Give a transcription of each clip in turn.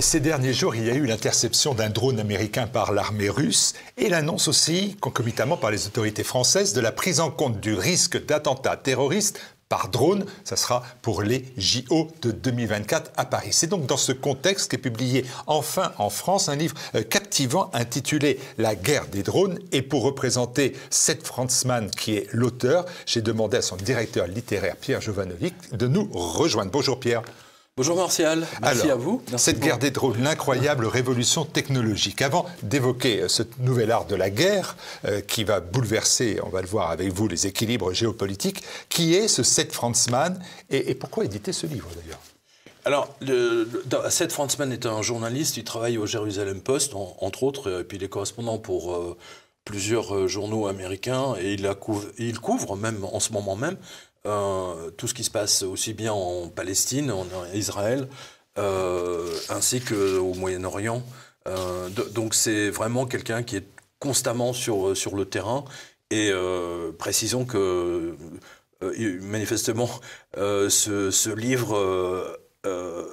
Ces derniers jours, il y a eu l'interception d'un drone américain par l'armée russe et l'annonce aussi, concomitamment par les autorités françaises, de la prise en compte du risque d'attentat terroriste par drone. Ça sera pour les JO de 2024 à Paris. C'est donc dans ce contexte qu'est publié enfin en France un livre captivant intitulé « La guerre des drones ». Et pour représenter Seth Frantzman, qui est l'auteur, j'ai demandé à son directeur littéraire, Pierre Jovanovic, de nous rejoindre. Bonjour Pierre. Bonjour Martial, merci à vous. Merci cette guerre des drones, l'incroyable révolution technologique. Avant d'évoquer ce nouvel art de la guerre qui va bouleverser, on va le voir avec vous, les équilibres géopolitiques, qui est ce Seth Frantzman et pourquoi éditer ce livre d'ailleurs ? Alors, Seth Frantzman est un journaliste, il travaille au Jerusalem Post, entre autres, et puis il est correspondant pour plusieurs journaux américains, et il couvre même en ce moment même tout ce qui se passe aussi bien en Palestine, en Israël, ainsi qu'au Moyen-Orient. Donc c'est vraiment quelqu'un qui est constamment sur le terrain. Et précisons que manifestement ce livre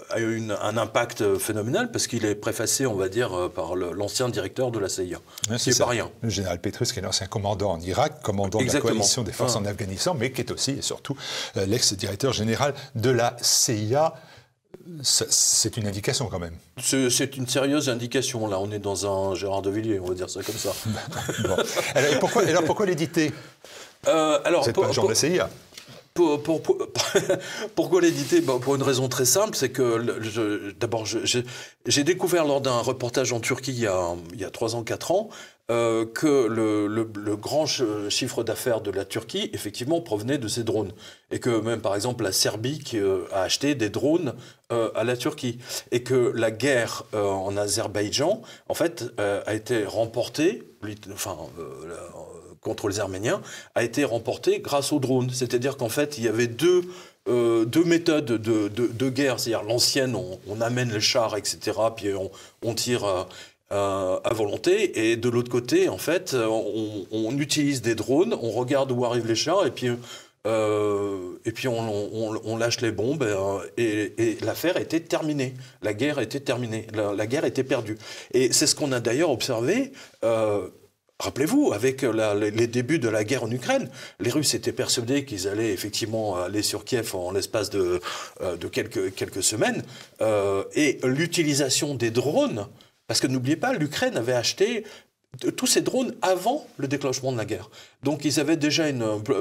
a eu un impact phénoménal parce qu'il est préfacé, on va dire, par l'ancien directeur de la CIA. C'est pas rien. Le général Petraeus, qui est l'ancien commandant en Irak, commandant de la coalition des forces en Afghanistan, mais qui est aussi et surtout l'ex-directeur général de la CIA. C'est une indication quand même. C'est une sérieuse indication. Là, on est dans un Gérard de Villiers, on va dire ça comme ça. Bon. Alors pourquoi l'éditer? Vous n'êtes pas agent de la CIA. Pourquoi l'éditer? Pour une raison très simple, c'est que d'abord j'ai découvert lors d'un reportage en Turquie il y a 3 ans, 4 ans, que le grand chiffre d'affaires de la Turquie, effectivement, provenait de ces drones. Et que même, par exemple, la Serbie qui a acheté des drones à la Turquie. Et que la guerre en Azerbaïdjan, en fait, a été remportée, contre les Arméniens, a été remportée grâce aux drones. C'est-à-dire qu'en fait, il y avait deux méthodes de guerre. C'est-à-dire l'ancienne, on amène les chars, etc., puis on tire à volonté. Et de l'autre côté, en fait, on utilise des drones, on regarde où arrivent les chars, et puis on lâche les bombes, et l'affaire était terminée. La guerre était terminée. La guerre était perdue. Et c'est ce qu'on a d'ailleurs observé. Rappelez-vous, avec les débuts de la guerre en Ukraine, les Russes étaient persuadés qu'ils allaient effectivement aller sur Kiev en l'espace de quelques semaines. Et l'utilisation des drones, parce que n'oubliez pas, l'Ukraine avait acheté tous ces drones avant le déclenchement de la guerre. Donc ils avaient déjà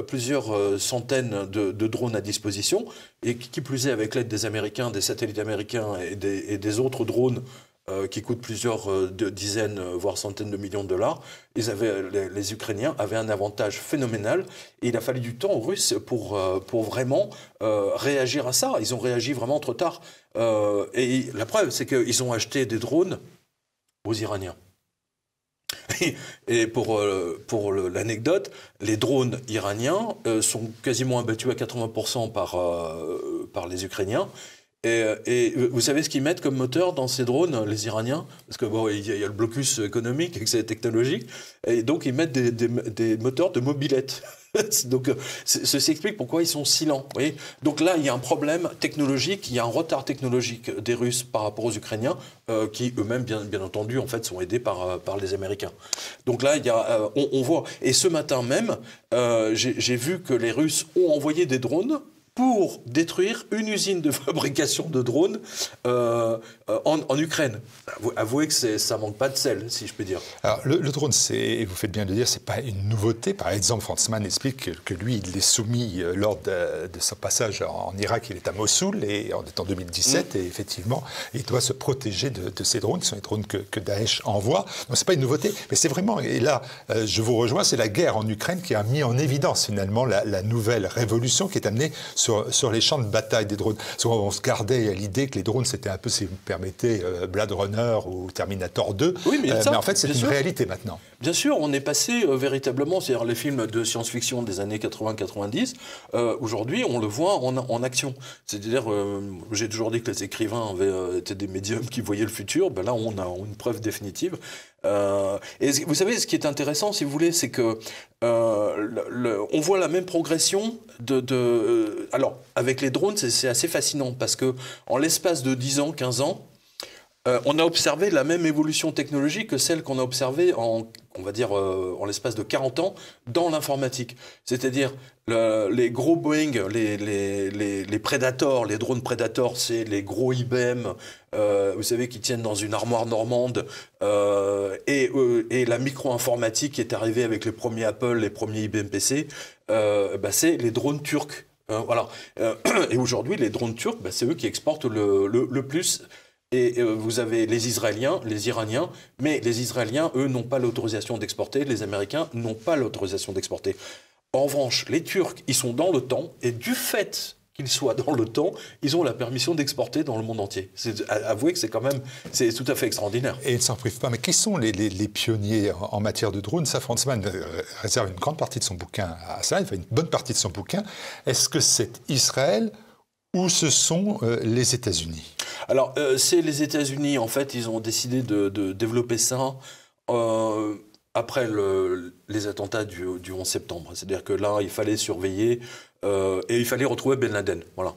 plusieurs centaines de drones à disposition, et qui plus est, avec l'aide des Américains, des satellites américains et des autres drones, qui coûtent plusieurs dizaines, voire centaines de millions de dollars, les Ukrainiens avaient un avantage phénoménal, et il a fallu du temps aux Russes pour vraiment réagir à ça. Ils ont réagi vraiment trop tard. Et la preuve, c'est qu'ils ont acheté des drones aux Iraniens. Et pour l'anecdote, les drones iraniens sont quasiment abattus à 80% par les Ukrainiens. Et vous savez ce qu'ils mettent comme moteur dans ces drones, les Iraniens? Parce que il y a le blocus économique et que c'est technologique. Et donc, ils mettent des moteurs de mobylettes. Donc, ceci explique pourquoi ils sont si lents. Vous voyez, donc là, il y a un problème technologique, il y a un retard technologique des Russes par rapport aux Ukrainiens, qui eux-mêmes, bien entendu, en fait, sont aidés par les Américains. Donc là, on voit. Et ce matin même, j'ai vu que les Russes ont envoyé des drones pour détruire une usine de fabrication de drones en Ukraine. Avouez que ça manque pas de sel, si je peux dire. Alors, le drone, et vous faites bien de le dire, c'est pas une nouveauté. Par exemple, Frantzman explique que lui, il est soumis lors de son passage en Irak, il est à Mossoul, et en 2017, et effectivement, il doit se protéger de ces drones, qui sont les drones que Daesh envoie. Donc, c'est pas une nouveauté, mais c'est vraiment, et là, je vous rejoins, c'est la guerre en Ukraine qui a mis en évidence, finalement, la nouvelle révolution qui est amenée sur les champs de bataille des drones. Souvent, on se gardait à l'idée que les drones, c'était un peu, si vous me permettez, Blade Runner ou Terminator 2. Oui, mais en fait, c'est une réalité maintenant. Bien sûr, on est passé véritablement, c'est-à-dire les films de science-fiction des années 80-90, aujourd'hui, on le voit en action. C'est-à-dire, j'ai toujours dit que les écrivains étaient des médiums qui voyaient le futur. Ben là, on a une preuve définitive. Et vous savez, ce qui est intéressant, si vous voulez, c'est que on voit la même progression alors, avec les drones, c'est assez fascinant, parce que en l'espace de 10 ans, 15 ans, On a observé la même évolution technologique que celle qu'on a observée on va dire, en l'espace de 40 ans dans l'informatique. C'est-à-dire les gros Boeing, les Predators, les drones Predators, c'est les gros IBM, vous savez, qui tiennent dans une armoire normande, et la micro-informatique qui est arrivée avec les premiers Apple, les premiers IBM PC, c'est les drones turcs. Voilà. Et aujourd'hui, les drones turcs, c'est eux qui exportent le plus. Et vous avez les Israéliens, les Iraniens, mais les Israéliens, eux, n'ont pas l'autorisation d'exporter, les Américains n'ont pas l'autorisation d'exporter. En revanche, les Turcs, ils sont dans l'OTAN, et du fait qu'ils soient dans l'OTAN, ils ont la permission d'exporter dans le monde entier. Avouez que c'est tout à fait extraordinaire. Et ils ne s'en privent pas. Mais qui sont les pionniers en matière de drones? Ça, Frantzmann réserve une grande partie de son bouquin à ça, il fait une bonne partie de son bouquin. Est-ce que c'est Israël ou ce sont les États-Unis? Alors, c'est les États-Unis, en fait, ils ont décidé de développer ça après les attentats du 11 septembre. C'est-à-dire que là, il fallait surveiller et il fallait retrouver Ben Laden. Voilà.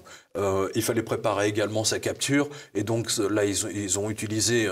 Il fallait préparer également sa capture. Et donc, là, ils ont utilisé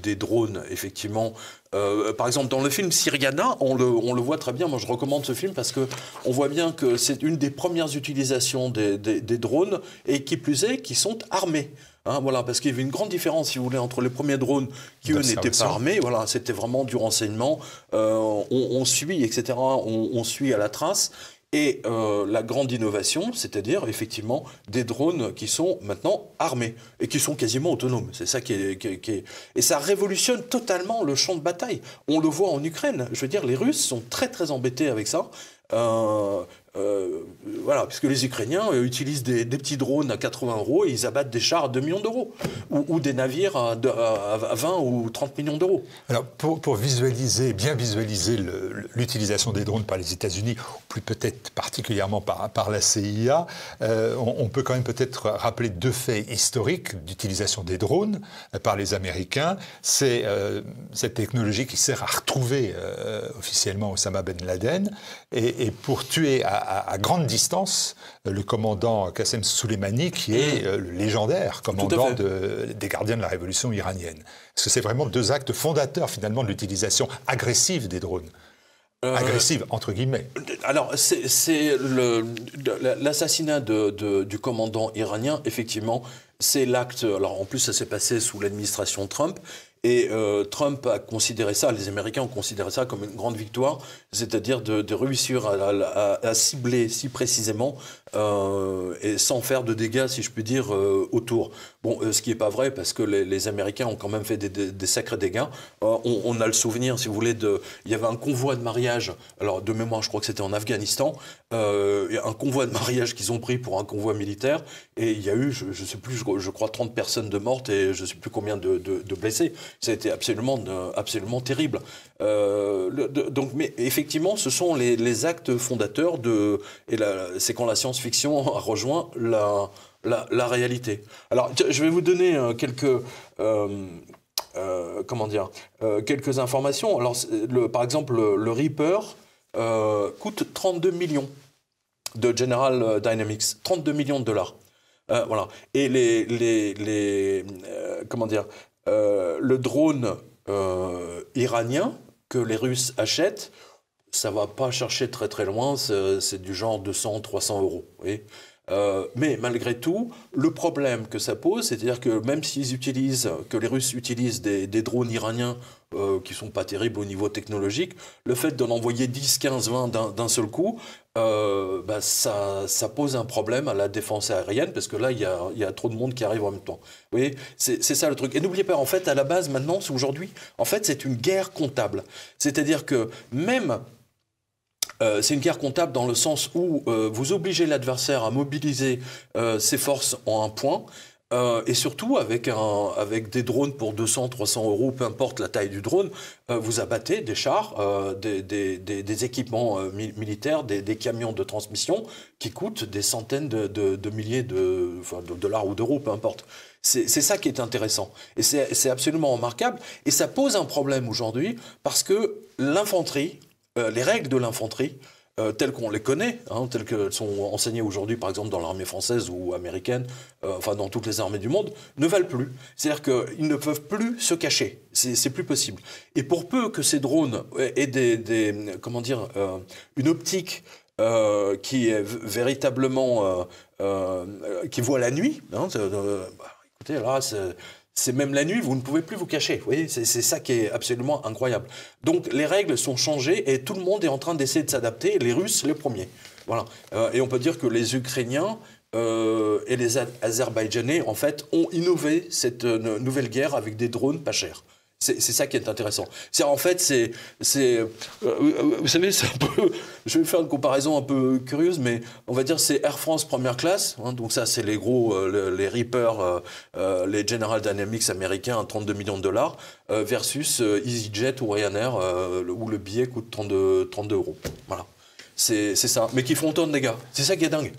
des drones, effectivement. Par exemple, dans le film Syriana, on le voit très bien. Moi, je recommande ce film parce qu'on voit bien que c'est une des premières utilisations des drones et qui plus est, qui sont armés. Voilà, parce qu'il y avait une grande différence, si vous voulez, entre les premiers drones qui, eux, n'étaient pas armés. Voilà, c'était vraiment du renseignement. On suit, etc. On suit à la trace. Et la grande innovation, c'est-à-dire, effectivement, des drones qui sont maintenant armés et qui sont quasiment autonomes. C'est ça qui est... Et ça révolutionne totalement le champ de bataille. On le voit en Ukraine. Je veux dire, les Russes sont très, très embêtés avec ça. Voilà, puisque les Ukrainiens utilisent des petits drones à 80 € et ils abattent des chars à 2 millions d'euros ou des navires à 20 ou 30 millions d'euros. Alors, pour bien visualiser l'utilisation des drones par les États-Unis, ou plus peut-être particulièrement par la CIA, on peut quand même peut-être rappeler 2 faits historiques d'utilisation des drones par les Américains. C'est cette technologie qui sert à retrouver officiellement Osama Ben Laden et pour tuer à grande distance le commandant Qassem Soleimani, qui est le légendaire commandant des gardiens de la révolution iranienne. Est-ce que c'est vraiment 2 actes fondateurs, finalement, de l'utilisation agressive des drones? Agressive, entre guillemets. Alors, c'est l'assassinat du commandant iranien, effectivement, c'est l'acte... Alors, en plus, ça s'est passé sous l'administration Trump. Et Trump a considéré ça, les Américains ont considéré ça comme une grande victoire, c'est-à-dire de réussir à cibler si précisément et sans faire de dégâts, si je puis dire, autour. Bon, ce qui n'est pas vrai, parce que les Américains ont quand même fait des sacrés dégâts. On a le souvenir, si vous voulez, il y avait un convoi de mariage, alors de mémoire, je crois que c'était en Afghanistan, un convoi de mariage qu'ils ont pris pour un convoi militaire, et il y a eu, je ne sais plus, je crois 30 personnes de mortes et je ne sais plus combien de blessés. Ça a été absolument terrible. Mais effectivement, ce sont les actes fondateurs c'est quand la science-fiction a rejoint la réalité. Alors, je vais vous donner quelques informations. Alors, par exemple, le Reaper coûte 32 millions de General Dynamics, 32 millions de dollars. Voilà. Et le drone iranien que les Russes achètent, ça va pas chercher très très loin, c'est du genre 200-300 €. Vous voyez. Mais malgré tout, le problème que ça pose, c'est-à-dire que même que les Russes utilisent des drones iraniens qui sont pas terribles au niveau technologique, le fait d'en envoyer 10, 15, 20 d'un seul coup, ça pose un problème à la défense aérienne, parce que là, il y a trop de monde qui arrive en même temps. Vous voyez, c'est ça le truc. Et n'oubliez pas, en fait, à la base, maintenant, aujourd'hui, en fait, c'est une guerre comptable. C'est-à-dire que même... c'est une guerre comptable dans le sens où vous obligez l'adversaire à mobiliser ses forces en un point, et surtout avec des drones pour 200-300 €, peu importe la taille du drone, vous abattez des chars, des équipements militaires, des camions de transmission qui coûtent des centaines de milliers de dollars ou d'euros, peu importe. C'est ça qui est intéressant. Et c'est absolument remarquable. Et ça pose un problème aujourd'hui parce que l'infanterie... les règles de l'infanterie telles qu'on les connaît, telles qu'elles sont enseignées aujourd'hui, par exemple, dans l'armée française ou américaine, enfin dans toutes les armées du monde, ne valent plus. C'est-à-dire qu'ils ne peuvent plus se cacher. C'est plus possible. Et pour peu que ces drones aient une optique qui est véritablement qui voit la nuit, écoutez, là, c'est même la nuit, vous ne pouvez plus vous cacher. Vous voyez, c'est ça qui est absolument incroyable. Donc les règles sont changées et tout le monde est en train d'essayer de s'adapter, les Russes les premiers. Voilà. Et on peut dire que les Ukrainiens et les Azerbaïdjanais, en fait, ont innové cette nouvelle guerre avec des drones pas chers. C'est ça qui est intéressant. En fait, vous savez, c'est un peu. Je vais faire une comparaison un peu curieuse, mais on va dire c'est Air France première classe. Donc ça, c'est les gros, les Reaper, les General Dynamics américains à 32 millions de dollars, versus EasyJet ou Ryanair, où le billet coûte 32 euros. Voilà. C'est ça. Mais qui font autant de dégâts. C'est ça qui est dingue.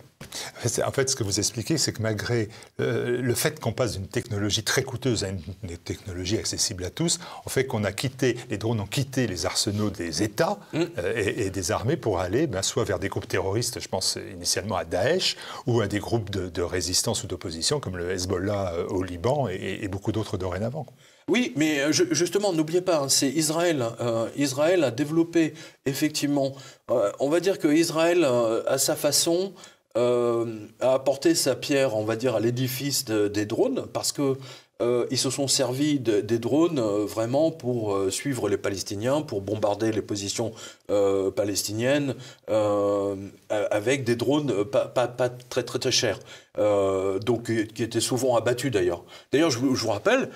En fait, ce que vous expliquez, c'est que malgré le fait qu'on passe d'une technologie très coûteuse à une technologie accessible à tous, en fait qu'on a quitté, les drones ont quitté les arsenaux des États et des armées pour aller soit vers des groupes terroristes, je pense initialement à Daesh, ou à des groupes de résistance ou d'opposition comme le Hezbollah au Liban et beaucoup d'autres dorénavant. Oui, mais justement, n'oubliez pas, c'est Israël. Israël a développé, effectivement, on va dire que Israël, à sa façon, a apporté sa pierre, on va dire, à l'édifice des drones, parce que ils se sont servis des drones vraiment pour suivre les Palestiniens, pour bombarder les positions palestiniennes, avec des drones pas très très très chers, donc qui étaient souvent abattus d'ailleurs. D'ailleurs, je vous rappelle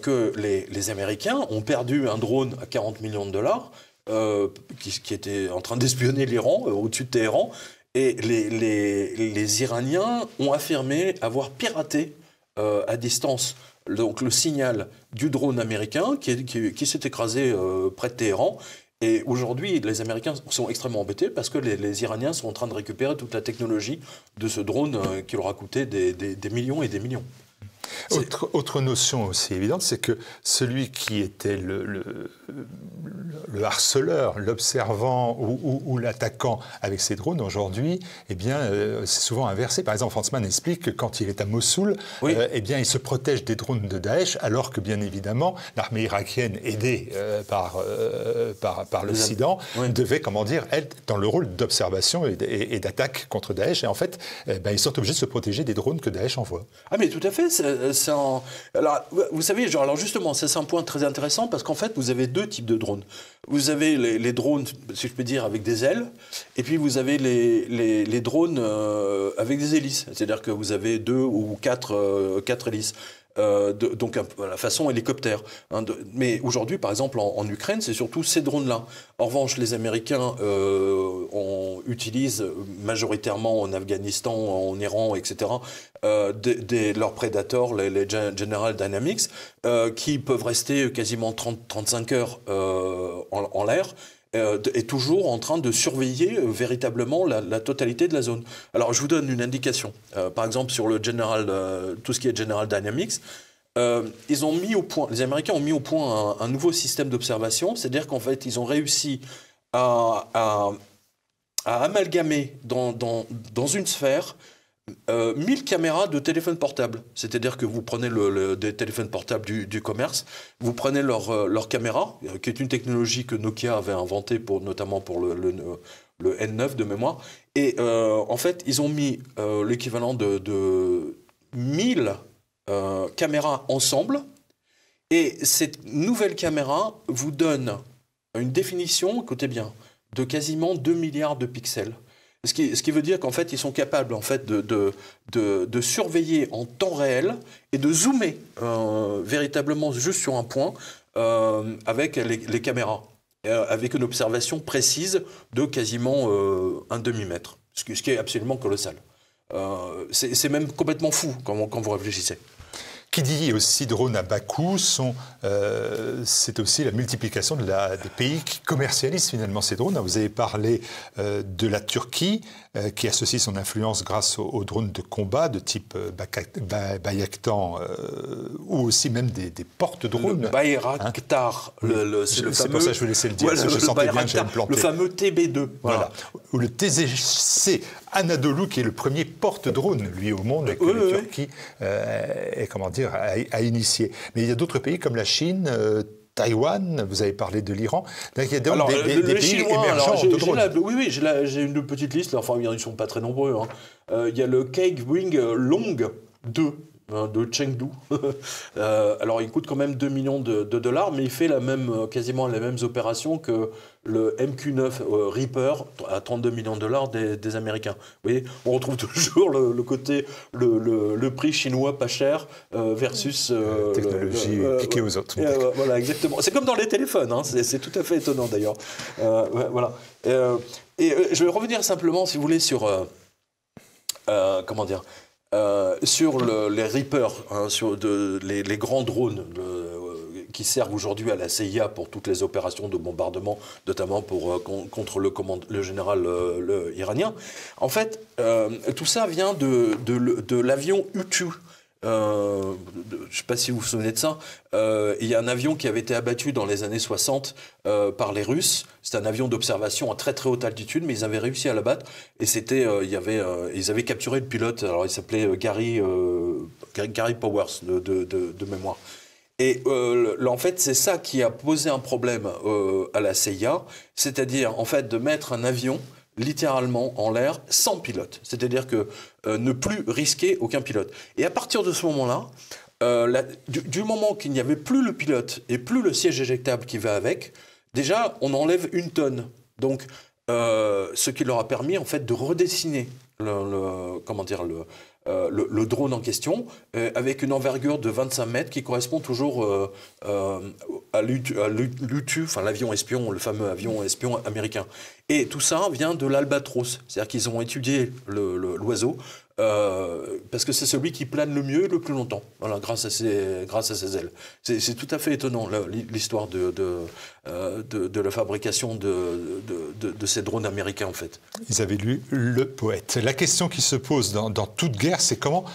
que les Américains ont perdu un drone à 40 millions de dollars qui était en train d'espionner l'Iran au-dessus de Téhéran. Et les Iraniens ont affirmé avoir piraté à distance donc le signal du drone américain qui s'est écrasé près de Téhéran. Et aujourd'hui, les Américains sont extrêmement embêtés parce que les Iraniens sont en train de récupérer toute la technologie de ce drone qui leur a coûté des millions et des millions. Autre notion aussi évidente, c'est que celui qui était le harceleur, l'observant ou l'attaquant avec ces drones aujourd'hui, eh bien, c'est souvent inversé. Par exemple, Franzmann explique que quand il est à Mossoul, eh bien, il se protège des drones de Daesh, alors que bien évidemment, l'armée irakienne, aidée par l'Occident, devait, comment dire, être dans le rôle d'observation et d'attaque contre Daesh. Et en fait, ils sont obligés de se protéger des drones que Daesh envoie. Ah mais tout à fait. Alors, vous savez, alors justement, c'est un point très intéressant parce qu'en fait, vous avez deux types de drones. Vous avez les drones, si je peux dire, avec des ailes, et puis vous avez les drones avec des hélices. C'est-à-dire que vous avez 2 ou 4 hélices. Donc la façon hélicoptère. Mais aujourd'hui, par exemple, en Ukraine, c'est surtout ces drones-là. En revanche, les Américains utilisent majoritairement en Afghanistan, en Iran, etc., leurs Predators, les General Dynamics, qui peuvent rester quasiment 30-35 heures en l'air, est toujours en train de surveiller véritablement la totalité de la zone. Alors, je vous donne une indication. Par exemple, sur le tout ce qui est General Dynamics, les Américains ont mis au point un nouveau système d'observation, c'est-à-dire qu'en fait, ils ont réussi à amalgamer dans une sphère 1000 caméras de téléphone portable. C'est-à-dire que vous prenez des téléphones portables du commerce, vous prenez leur caméra, qui est une technologie que Nokia avait inventée notamment pour le N9 de mémoire. Et en fait, ils ont mis l'équivalent de 1000 caméras ensemble. Et cette nouvelle caméra vous donne une définition, écoutez bien, de quasiment 2 milliards de pixels. Ce qui veut dire qu'en fait, ils sont capables en fait, de surveiller en temps réel et de zoomer véritablement juste sur un point avec les caméras, avec une observation précise de quasiment un demi-mètre, ce qui est absolument colossal. C'est même complètement fou quand vous réfléchissez. Qui dit aussi drone à bas coût, c'est aussi la multiplication des pays qui commercialisent finalement ces drones. Vous avez parlé de la Turquie. qui associe son influence grâce aux drones de combat de type Bayraktar ou aussi même des porte-drones. Le Bayraktar, c'est pour ça que je vais laisser le dire, parce que je sentais bien que j'allais me planter. Le fameux TB2. Voilà. Ou le TZC Anadolu, qui est le premier porte-drone, lui, au monde, que la Turquie a initié. Mais il y a d'autres pays comme la Chine, Taïwan, vous avez parlé de l'Iran. Il y a donc des pays Chinois, émergents de drones. Oui, j'ai une petite liste. Enfin, ils ne sont pas très nombreux. Il y a le Cake Wing Long 2. De Chengdu. Alors, il coûte quand même 2 millions de dollars, mais il fait quasiment les mêmes opérations que le MQ-9 Reaper à 32 millions de dollars des Américains. Vous voyez, on retrouve toujours le côté, le prix chinois pas cher versus... technologie piquée aux autres. Voilà, exactement. C'est comme dans les téléphones, hein, c'est tout à fait étonnant d'ailleurs. Voilà. Et je vais revenir simplement, si vous voulez, sur... comment dire sur les Reapers, hein, sur les grands drones qui servent aujourd'hui à la CIA pour toutes les opérations de bombardement, notamment contre le général iranien. En fait, tout ça vient de l'avion U-2. Je ne sais pas si vous vous souvenez de ça. Il y a un avion qui avait été abattu dans les années 60 par les Russes. C'était un avion d'observation à très très haute altitude, mais ils avaient réussi à l'abattre. Et ils avaient capturé le pilote. Alors il s'appelait Gary Powers de mémoire. Et en fait, c'est ça qui a posé un problème à la CIA, c'est-à-dire en fait de mettre un avion littéralement en l'air sans pilote. C'est-à-dire que ne plus risquer aucun pilote. Et à partir de ce moment-là, du moment qu'il n'y avait plus le pilote et plus le siège éjectable qui va avec, déjà, on enlève 1 tonne. Donc, ce qui leur a permis, en fait, de redessiner le drone en question, avec une envergure de 25 mètres qui correspond toujours à l'U-2, enfin l'avion espion, le fameux avion espion américain. Et tout ça vient de l'Albatros, c'est-à-dire qu'ils ont étudié l'oiseau, parce que c'est celui qui plane le mieux et le plus longtemps, voilà, grâce à ses ailes. C'est tout à fait étonnant l'histoire de la fabrication de ces drones américains, en fait. Ils avaient lu Le Poète. La question qui se pose dans toute guerre, c'est comment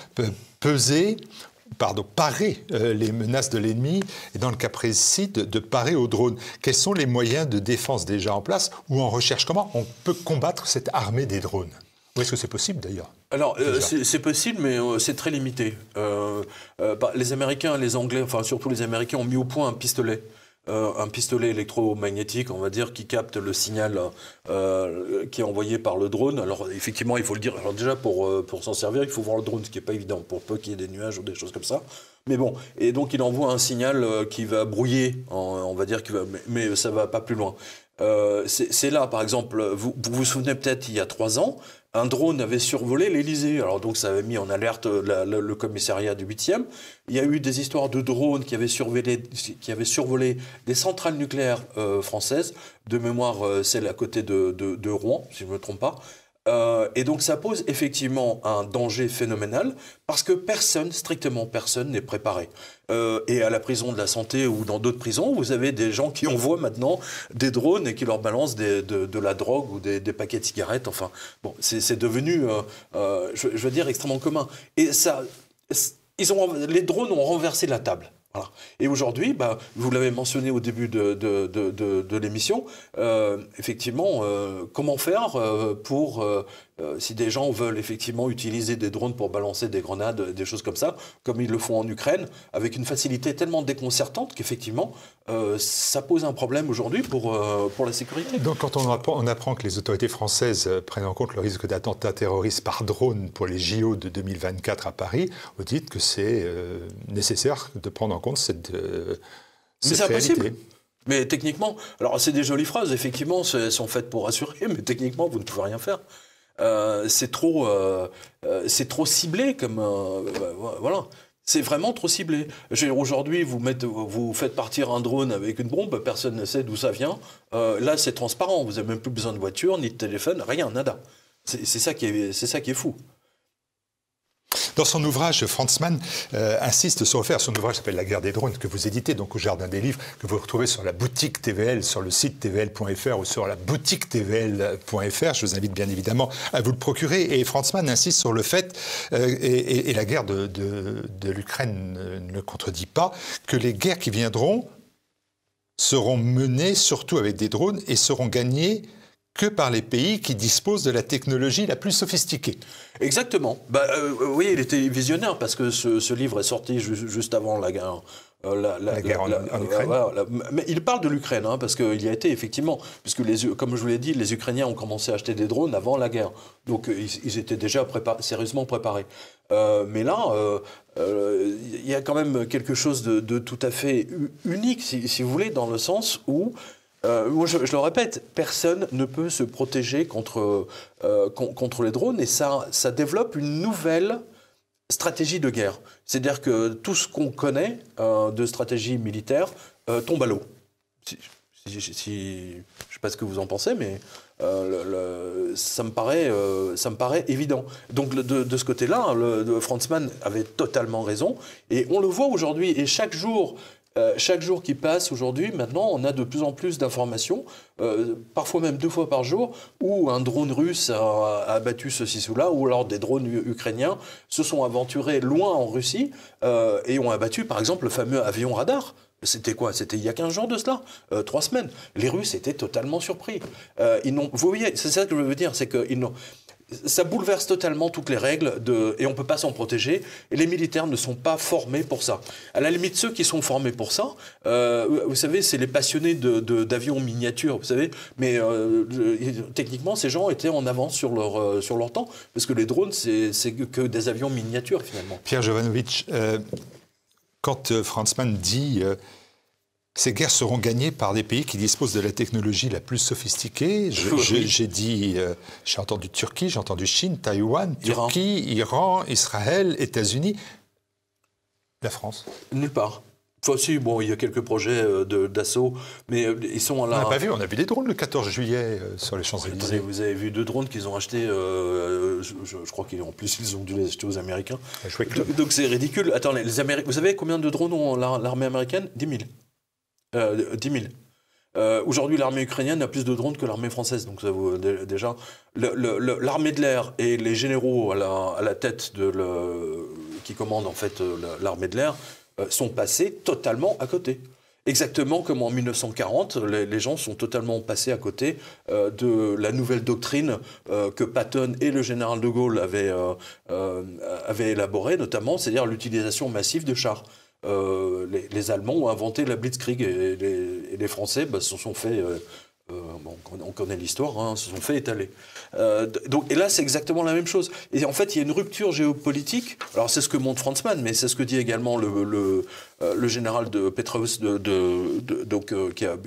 parer les menaces de l'ennemi, et dans le cas précis, de parer aux drones. Quels sont les moyens de défense déjà en place ou en recherche? Comment on peut combattre cette armée des drones? Ou est-ce que c'est possible d'ailleurs? Alors, c'est possible, mais c'est très limité. Les Américains et les Anglais, enfin surtout les Américains, ont mis au point un pistolet électromagnétique, on va dire, qui capte le signal qui est envoyé par le drone. Alors effectivement, il faut le dire. Alors déjà, pour s'en servir, il faut voir le drone, ce qui n'est pas évident, pour peu qu'il y ait des nuages ou des choses comme ça. Mais bon, et donc il envoie un signal qui va brouiller, on va dire, mais ça ne va pas plus loin. C'est là, par exemple, vous vous souvenez peut-être, il y a 3 ans, un drone avait survolé l'Élysée. Alors donc ça avait mis en alerte le commissariat du 8e. Il y a eu des histoires de drones qui avaient survolé des centrales nucléaires françaises. De mémoire, celle à côté de Rouen, si je ne me trompe pas. Et donc ça pose effectivement un danger phénoménal parce que strictement personne n'est préparé. Et à la prison de la Santé ou dans d'autres prisons, vous avez des gens qui envoient maintenant des drones et qui leur balancent de la drogue ou des paquets de cigarettes. Enfin, bon, c'est devenu, je veux dire, extrêmement commun. Et ça, les drones ont renversé la table. Voilà. Et aujourd'hui, vous l'avez mentionné au début de l'émission, effectivement, comment faire pour, si des gens veulent effectivement utiliser des drones pour balancer des grenades, des choses comme ça, comme ils le font en Ukraine, avec une facilité tellement déconcertante qu'effectivement, ça pose un problème aujourd'hui pour la sécurité. Donc quand on apprend que les autorités françaises prennent en compte le risque d'attentats terroristes par drone pour les JO de 2024 à Paris, vous dites que c'est nécessaire de prendre en compte cette réalité. Impossible. Mais techniquement, alors c'est des jolies phrases, effectivement, elles sont faites pour rassurer, mais techniquement, vous ne pouvez rien faire. C'est trop ciblé comme voilà. C'est vraiment trop ciblé. Aujourd'hui, vous faites partir un drone avec une bombe, personne ne sait d'où ça vient. Là, c'est transparent. Vous n'avez même plus besoin de voiture, ni de téléphone, rien, nada. C'est ça qui est fou. Dans son ouvrage, Franz Mann insiste sur le fait. Son ouvrage s'appelle La guerre des drones, que vous éditez donc au Jardin des Livres, que vous retrouvez sur la boutique TVL, sur le site tvl.fr ou sur la boutique tvl.fr. Je vous invite bien évidemment à vous le procurer. Et Franz Mann insiste sur le fait, et la guerre de l'Ukraine ne le contredit pas, que les guerres qui viendront seront menées surtout avec des drones et seront gagnées que par les pays qui disposent de la technologie la plus sophistiquée. Exactement. Oui, il était visionnaire parce que ce livre est sorti juste avant la guerre. La guerre en Ukraine. Mais il parle de l'Ukraine, parce qu'il y a été effectivement, puisque comme je vous l'ai dit, les Ukrainiens ont commencé à acheter des drones avant la guerre. Donc ils étaient déjà sérieusement préparés. Mais là, il y a quand même quelque chose de tout à fait unique, si vous voulez, dans le sens où, moi je le répète, personne ne peut se protéger contre les drones, et ça développe une nouvelle stratégie de guerre. C'est-à-dire que tout ce qu'on connaît de stratégie militaire tombe à l'eau. Je ne sais pas ce que vous en pensez, mais ça me paraît évident. Donc de ce côté-là, Franz Mann avait totalement raison. Et on le voit aujourd'hui, et chaque jour qui passe aujourd'hui, maintenant, on a de plus en plus d'informations, parfois même 2 fois par jour, où un drone russe a abattu ceci ou là, ou alors des drones ukrainiens se sont aventurés loin en Russie et ont abattu, par exemple, le fameux avion radar. C'était quoi? C'était il y a 15 jours de cela, 3 semaines. Les Russes étaient totalement surpris. Vous voyez, c'est ça que je veux dire, c'est qu'ils n'ont... Ça bouleverse totalement toutes les règles et on ne peut pas s'en protéger. Et les militaires ne sont pas formés pour ça. À la limite, ceux qui sont formés pour ça, vous savez, c'est les passionnés d'avions miniatures, vous savez. Mais techniquement, ces gens étaient en avance sur leur temps, parce que les drones, c'est que des avions miniatures, finalement. Pierre Jovanovic, quand Franz Mann dit ces guerres seront gagnées par des pays qui disposent de la technologie la plus sophistiquée. J'ai entendu Turquie, j'ai entendu Chine, Taïwan, Turquie, Iran, Israël, États-Unis. La France? Nulle part. Enfin, si, bon, il y a quelques projets d'assaut, mais ils sont là. On n'a pas vu, on a vu des drones le 14 juillet sur les Champs-Élysées. Vous avez vu 2 drones qu'ils ont achetés, je crois qu'en plus ils ont dû les acheter aux Américains. Donc c'est ridicule. Attends, vous savez combien de drones ont l'armée américaine? 10 000. 10 000. Aujourd'hui, l'armée ukrainienne a plus de drones que l'armée française. Donc, ça vaut déjà. L'armée de l'air et les généraux à la tête qui commandent en fait l'armée de l'air sont passés totalement à côté. Exactement comme en 1940, les gens sont totalement passés à côté de la nouvelle doctrine que Patton et le général de Gaulle avaient élaborée, élaborée, c'est-à-dire l'utilisation massive de chars. Les Allemands ont inventé la Blitzkrieg et les Français se sont fait, on connaît l'histoire, se sont fait étaler. Et là, c'est exactement la même chose. Et en fait, il y a une rupture géopolitique. Alors, c'est ce que montre Franz Mann, mais c'est ce que dit également le général de Petraeus,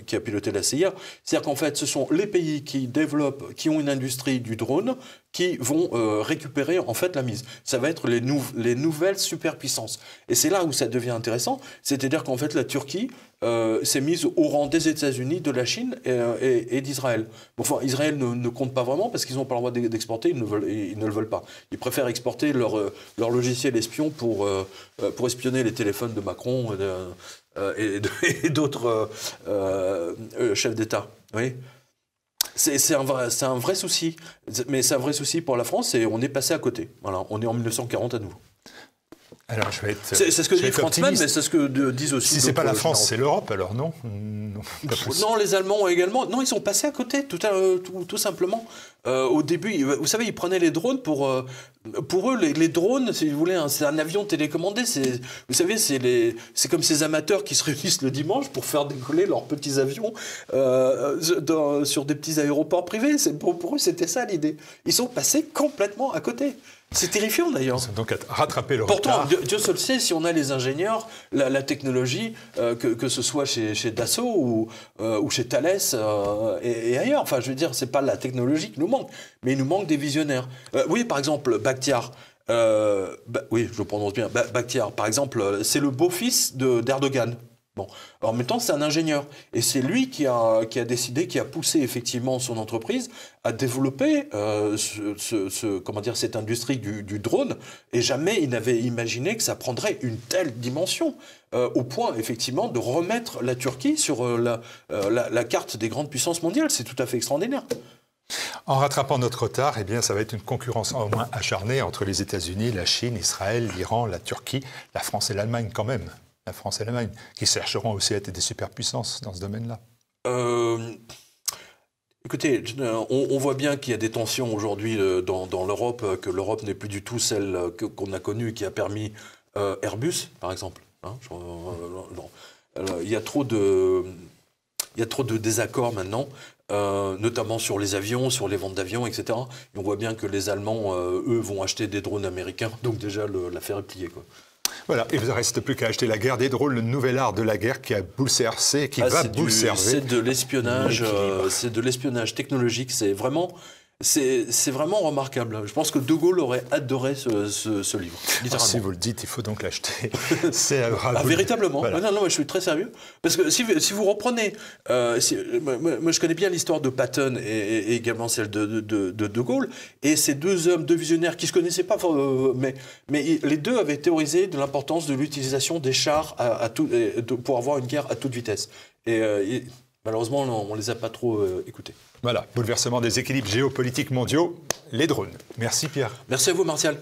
qui a piloté la CIA. C'est-à-dire qu'en fait, ce sont les pays qui développent, qui ont une industrie du drone, qui vont récupérer en fait la mise. Ça va être les nouvelles superpuissances. Et c'est là où ça devient intéressant. C'est-à-dire qu'en fait, la Turquie s'est mise au rang des États-Unis, de la Chine et d'Israël. Enfin, Israël ne compte pas vraiment parce qu'ils n'ont pas le droit d'exporter, ils ne le veulent pas. Ils préfèrent exporter leur logiciel espion pour espionner les téléphones de Macron et d'autres chefs d'État. Oui. C'est un vrai souci, mais c'est un vrai souci pour la France et on est passé à côté. Voilà, on est en 1940 à nouveau. Alors, je vais être. C'est ce que dit Franz Mann, mais c'est ce que disent aussi. Si c'est pas la France, c'est l'Europe, alors non. Non, les Allemands également. Non, ils sont passés à côté, tout simplement. Au début, vous savez, ils prenaient les drones pour eux, les drones, si vous voulez, c'est un avion télécommandé. Vous savez, c'est comme ces amateurs qui se réunissent le dimanche pour faire décoller leurs petits avions sur des petits aéroports privés. Pour eux, c'était ça l'idée. Ils sont passés complètement à côté. C'est terrifiant d'ailleurs. Donc à rattraper le Pourtant, retard. Dieu seul sait si on a les ingénieurs, la technologie, que ce soit chez Dassault ou chez Thales et ailleurs. Enfin, je veux dire, c'est pas la technologie qui nous manque, mais il nous manque des visionnaires. Oui, par exemple, Bakhtiar. Oui, je le prononce bien. Bakhtiar, par exemple, c'est le beau-fils d'Erdogan. Bon, alors, en même temps, c'est un ingénieur. Et c'est lui qui a décidé, qui a poussé effectivement son entreprise à développer comment dire, cette industrie du drone. Et jamais il n'avait imaginé que ça prendrait une telle dimension, au point effectivement de remettre la Turquie sur la carte des grandes puissances mondiales. C'est tout à fait extraordinaire. En rattrapant notre retard, eh bien, ça va être une concurrence au moins acharnée entre les États-Unis, la Chine, Israël, l'Iran, la Turquie, la France et l'Allemagne quand même. La France et l'Allemagne, qui chercheront aussi à être des superpuissances dans ce domaine-là. Écoutez, on voit bien qu'il y a des tensions aujourd'hui dans l'Europe, que l'Europe n'est plus du tout celle qu'on a connue, qui a permis Airbus, par exemple. Hein, il y a trop de désaccords maintenant, notamment sur les avions, sur les ventes d'avions, etc. Et on voit bien que les Allemands, eux, vont acheter des drones américains. Donc déjà, l'affaire est pliée, quoi. Voilà, il ne vous reste plus qu'à acheter la guerre des drones, le nouvel art de la guerre qui a bouleversé, qui va bouleverser. C'est de l'espionnage technologique, c'est vraiment remarquable. Je pense que De Gaulle aurait adoré ce livre, littéralement. Si vous le dites, il faut donc l'acheter. Véritablement. Voilà. Non, je suis très sérieux. Parce que si vous reprenez... moi, je connais bien l'histoire de Patton et également celle de Gaulle. Et ces deux hommes, deux visionnaires qui ne se connaissaient pas, mais les deux avaient théorisé de l'importance de l'utilisation des chars pour avoir une guerre à toute vitesse. Et malheureusement, on ne les a pas trop écoutés. Voilà, bouleversement des équilibres géopolitiques mondiaux, les drones. Merci Pierre. Merci à vous Martial.